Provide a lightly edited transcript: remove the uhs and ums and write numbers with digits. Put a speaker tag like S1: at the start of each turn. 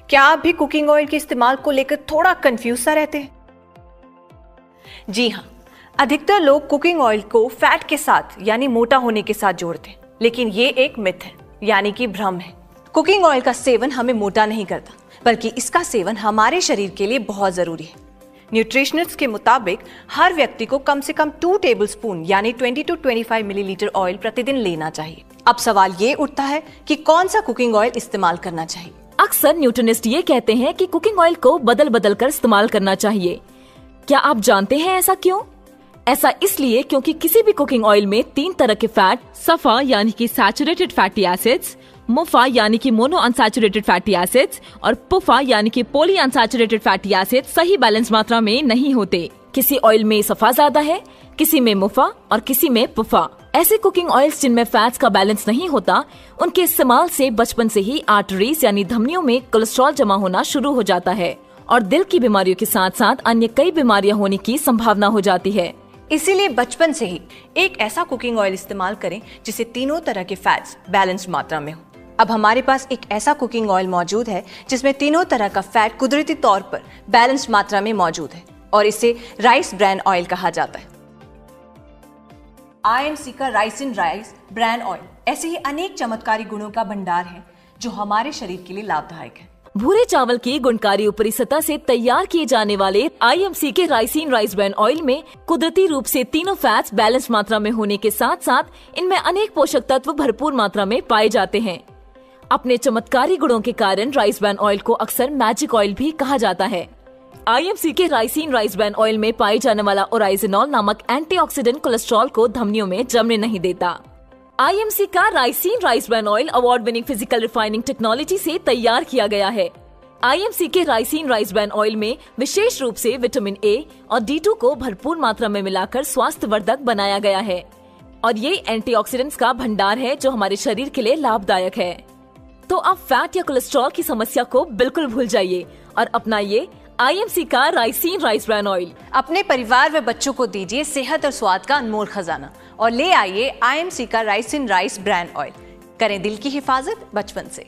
S1: क्या आप भी कुकिंग ऑयल के इस्तेमाल को लेकर थोड़ा कंफ्यूज सा रहते हैं? जी हाँ, अधिकतर लोग कुकिंग ऑयल को फैट के साथ यानी मोटा होने के साथ जोड़ते हैं, लेकिन ये एक मिथ है यानी कि भ्रम है। कुकिंग ऑयल का सेवन हमें मोटा नहीं करता, बल्कि इसका सेवन हमारे शरीर के लिए बहुत जरूरी है। न्यूट्रिशनिस्ट के मुताबिक हर व्यक्ति को कम से कम 2 टेबलस्पून यानी 20 to 25 मिलीलीटर ऑयल प्रतिदिन लेना चाहिए। अब सवाल ये उठता है कि कौन सा कुकिंग ऑयल इस्तेमाल करना चाहिए।
S2: अक्सर न्यूट्रिनिस्ट ये कहते हैं कि कुकिंग ऑयल को बदल बदल कर इस्तेमाल करना चाहिए। क्या आप जानते हैं ऐसा क्यों? ऐसा इसलिए क्योंकि किसी भी कुकिंग ऑयल में 3 तरह के फैट, सफा यानी कि सैचुरेटेड फैटी एसिड्स, मुफा यानी कि मोनो अनसैचुरेटेड फैटी एसिड्स और पुफा यानी कि पॉली अनसैचुरेटेड फैटी एसिड्स सही बैलेंस मात्रा में नहीं होते। किसी ऑयल में सफा ज्यादा है, किसी में मुफा और किसी में पुफा। ऐसे कुकिंग ऑयल्स जिनमें फैट्स का बैलेंस नहीं होता, उनके इस्तेमाल से बचपन से ही आर्टरीज यानी धमनियों में कोलेस्ट्रॉल जमा होना शुरू हो जाता है और दिल की बीमारियों के साथ साथ अन्य कई बीमारियां होने की संभावना हो जाती है।
S1: इसीलिए बचपन से ही एक ऐसा कुकिंग ऑयल इस्तेमाल करें जिसे तीनों तरह के फैट्स बैलेंस मात्रा में हो। अब हमारे पास एक ऐसा कुकिंग ऑयल मौजूद है जिसमें तीनों तरह का फैट कुदरती तौर पर बैलेंस मात्रा में मौजूद है और इसे राइस ब्रान ऑयल कहा जाता है। IMC का राइसिन राइस ब्रान ऑयल ऐसे ही अनेक चमत्कारी गुणों का भंडार है जो हमारे शरीर के लिए लाभदायक है।
S2: भूरे चावल की गुणकारी ऊपरी सतह से तैयार किए जाने वाले IMC के राइसिन राइस ब्रान ऑयल में कुदरती रूप से तीनों फैट्स बैलेंस मात्रा में होने के साथ साथ इनमें अनेक पोषक तत्व भरपूर मात्रा में पाए जाते हैं। अपने चमत्कारी गुणों के कारण राइस ब्रान ऑयल को अक्सर मैजिक ऑयल भी कहा जाता है। IMC के राइसिन राइस ब्रान ऑयल में पाए जाने वाला ओराइजिनॉल नामक एंटीऑक्सीडेंट कोलेस्ट्रॉल को धमनियों में जमने नहीं देता। IMC का ricin rice bran oil award winning physical refining technology से तैयार किया गया है। IMC के राइसिन राइस ब्रान ऑयल में विशेष रूप से विटामिन A और D2 को भरपूर मात्रा में मिलाकर स्वास्थ्यवर्धक बनाया गया है और ये एंटीऑक्सीडेंट्स का भंडार है जो हमारे शरीर के लिए लाभदायक है। तो अब फैट या कोलेस्ट्रॉल की समस्या को बिल्कुल भूल जाइए और अपनाइए IMC का राइसिन राइस ब्रान ऑयल।
S1: अपने परिवार व बच्चों को दीजिए सेहत और स्वाद का अनमोल खजाना और ले आइए IMC का राइसिन राइस ब्रान ऑयल। करें दिल की हिफाजत बचपन से।